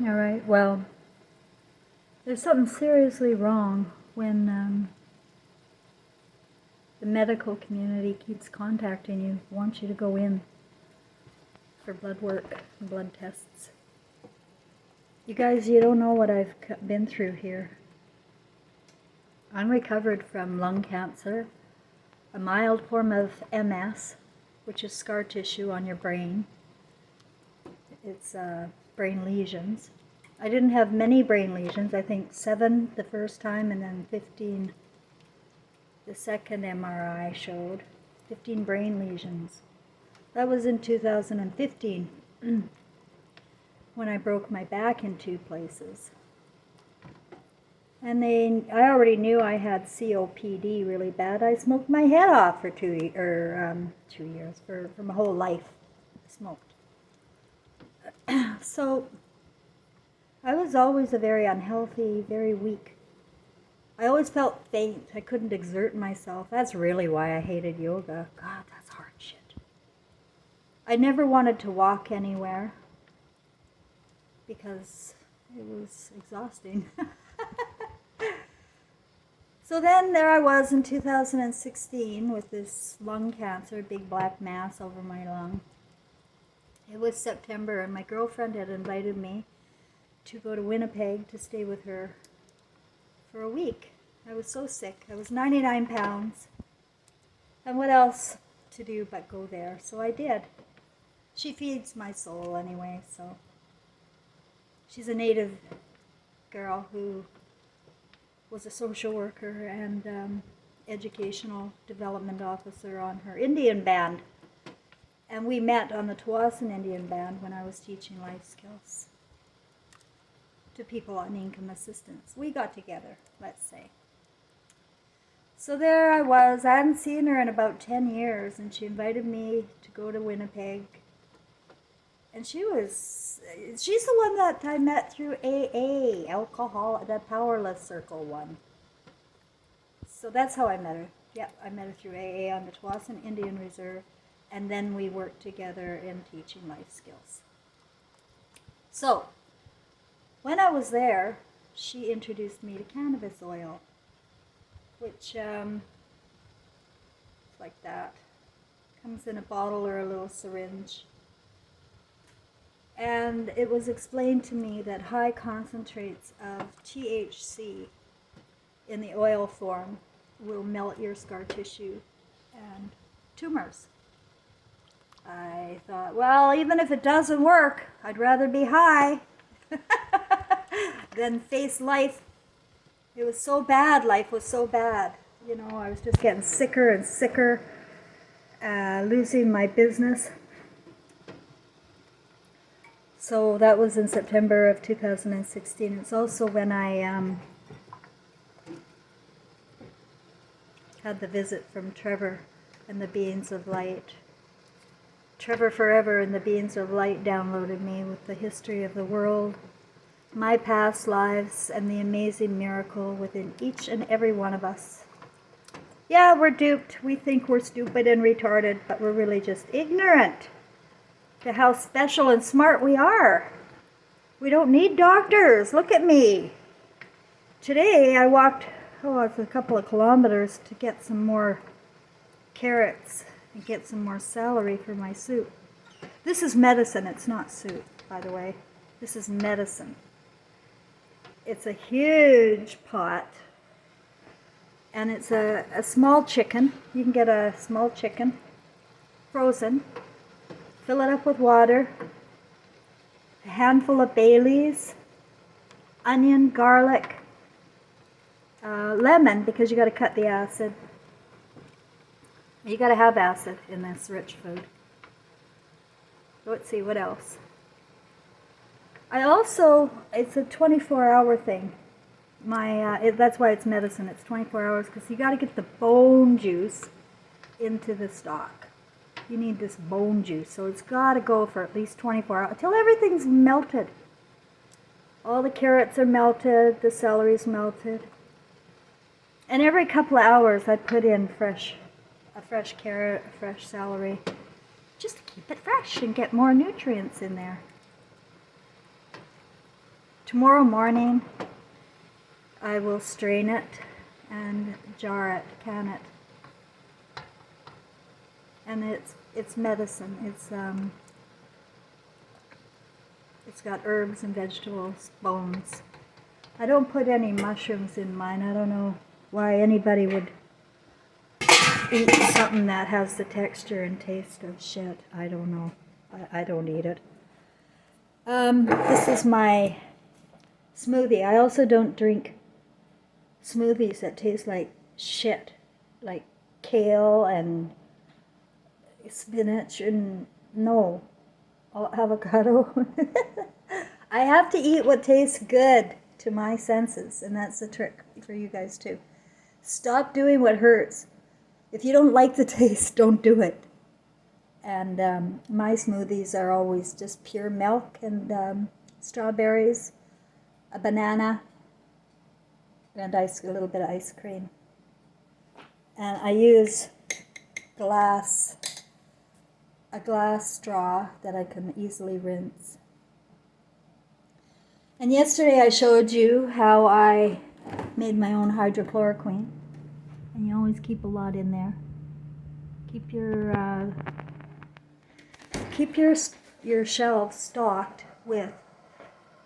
All right, well, there's something seriously wrong when the medical community keeps contacting you, wants you to go in for blood work and blood tests. You guys, you don't know what I've been through here. I'm recovered from lung cancer, a mild form of MS, which is scar tissue on your brain. It's brain lesions. I didn't have many brain lesions, I think 7 the first time and then 15 the second MRI showed. 15 brain lesions. That was in 2015 when I broke my back in 2 places. And I already knew I had COPD really bad. I smoked my head off for 2 years, for my whole life. I smoked. So I was always a very unhealthy, very weak. I always felt faint. I couldn't exert myself. That's really why I hated yoga. God, that's hard shit. I never wanted to walk anywhere because it was exhausting. So then there I was in 2016 with this lung cancer, big black mass over my lung. It was September and my girlfriend had invited me to go to Winnipeg to stay with her for a week. I was so sick. I was 99 pounds. And what else to do but go there? So I did. She feeds my soul anyway, so. She's a native girl who was a social worker and educational development officer on her Indian band. And we met on the Tawasin Indian band when I was teaching life skills to people on income assistance. We got together, let's say. So there I was. I hadn't seen her in about 10 years, and she invited me to go to Winnipeg. And she's the one that I met through AA, the Powerless Circle one. So that's how I met her. Yep, I met her through AA on the Tawasin Indian Reserve, and then we worked together in teaching life skills. So, when I was there, she introduced me to cannabis oil, which like that. Comes in a bottle or a little syringe. And it was explained to me that high concentrates of THC in the oil form will melt your scar tissue and tumors. I thought, well, even if it doesn't work, I'd rather be high than face life. It was so bad, life was so bad. You know, I was just getting sicker and sicker, losing my business. So that was in September of 2016. It's also when I had the visit from Trevor and the Beings of Light. Trevor Forever and the Beings of Light downloaded me with the history of the world, my past lives, and the amazing miracle within each and every one of us. Yeah, we're duped. We think we're stupid and retarded, but we're really just ignorant to how special and smart we are. We don't need doctors. Look at me. Today I walked a couple of kilometers to get some more carrots and get some more celery for my soup. This is medicine. It's not soup, by the way. This is medicine. It's a huge pot, and it's a small chicken. You can get a small chicken, frozen. Fill it up with water, a handful of bay leaves, onion, garlic, lemon, because you got to cut the acid. You got to have acid in this rich food. Let's see, what else? It's a 24-hour thing. That's why it's medicine. It's 24 hours, because you got to get the bone juice into the stock. You need this bone juice, so it's got to go for at least 24 hours, until everything's melted. All the carrots are melted, the celery's melted. And every couple of hours I put in a fresh carrot, a fresh celery, just to keep it fresh and get more nutrients in there. tomorrow morning I will strain it and jar it, can it. And it's medicine. It's got herbs and vegetables, bones. I don't put any mushrooms in mine. I don't know why anybody would eat something that has the texture and taste of shit. I don't know. I don't eat it. This is my smoothie. I also don't drink smoothies that taste like shit, like kale and spinach and no, avocado. I have to eat what tastes good to my senses, and that's the trick for you guys too. Stop doing what hurts. If you don't like the taste, don't do it. And my smoothies are always just pure milk and strawberries, a banana, and a little bit of ice cream. And I use a glass straw that I can easily rinse. And yesterday I showed you how I made my own hydrochloroquine. And you always keep a lot in there. Keep your shelves stocked with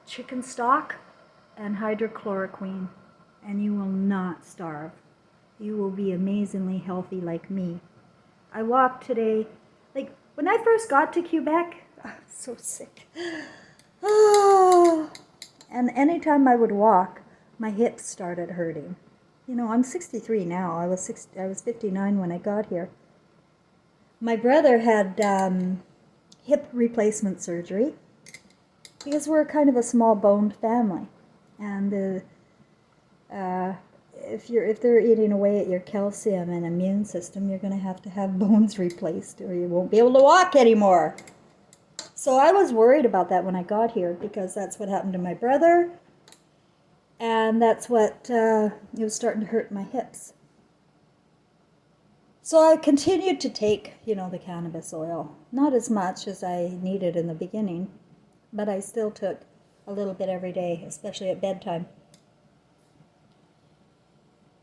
chicken stock and hydrochloroquine, and you will not starve. You will be amazingly healthy like me. I walked today, like when I first got to Quebec, I was so sick. And anytime I would walk, my hips started hurting. You know, I'm 63 now. I was 59 when I got here. My brother had hip replacement surgery because we're kind of a small boned family, and if they're eating away at your calcium and immune system, you're going to have bones replaced, or you won't be able to walk anymore. So I was worried about that when I got here, because that's what happened to my brother, and that's what it was starting to hurt my hips. So I continued to take, the cannabis oil. Not as much as I needed in the beginning, but I still took a little bit every day, especially at bedtime.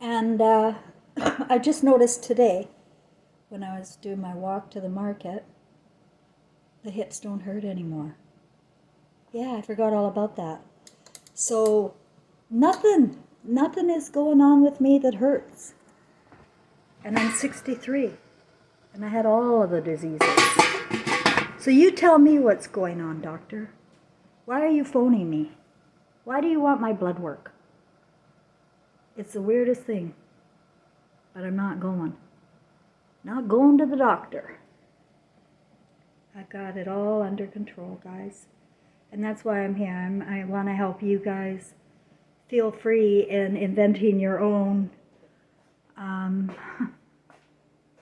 And I just noticed today, when I was doing my walk to the market, the hips don't hurt anymore. Yeah, I forgot all about that. So nothing is going on with me that hurts. And I'm 63, and I had all of the diseases. So you tell me what's going on, doctor. Why are you phoning me? Why do you want my blood work? It's the weirdest thing, but I'm not going. Not going to the doctor. I got it all under control, guys. And that's why I'm here. I want to help you guys feel free in inventing your own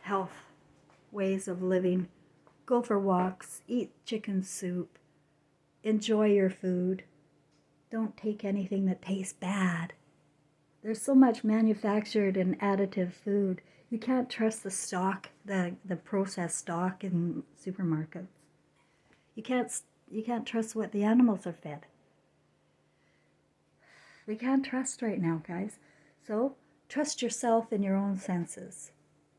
health ways of living. Go for walks, eat chicken soup, enjoy your food. Don't take anything that tastes bad. There's so much manufactured and additive food. You can't trust the stock, the processed stock in supermarkets. You can't trust what the animals are fed. We can't trust right now, guys. So trust yourself in your own senses.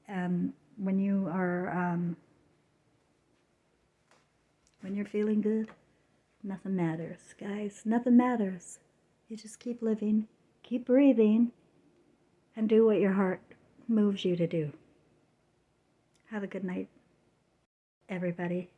And when you are, when you're feeling good, nothing matters, guys. Nothing matters. You just keep living, keep breathing, and do what your heart moves you to do. Have a good night, everybody.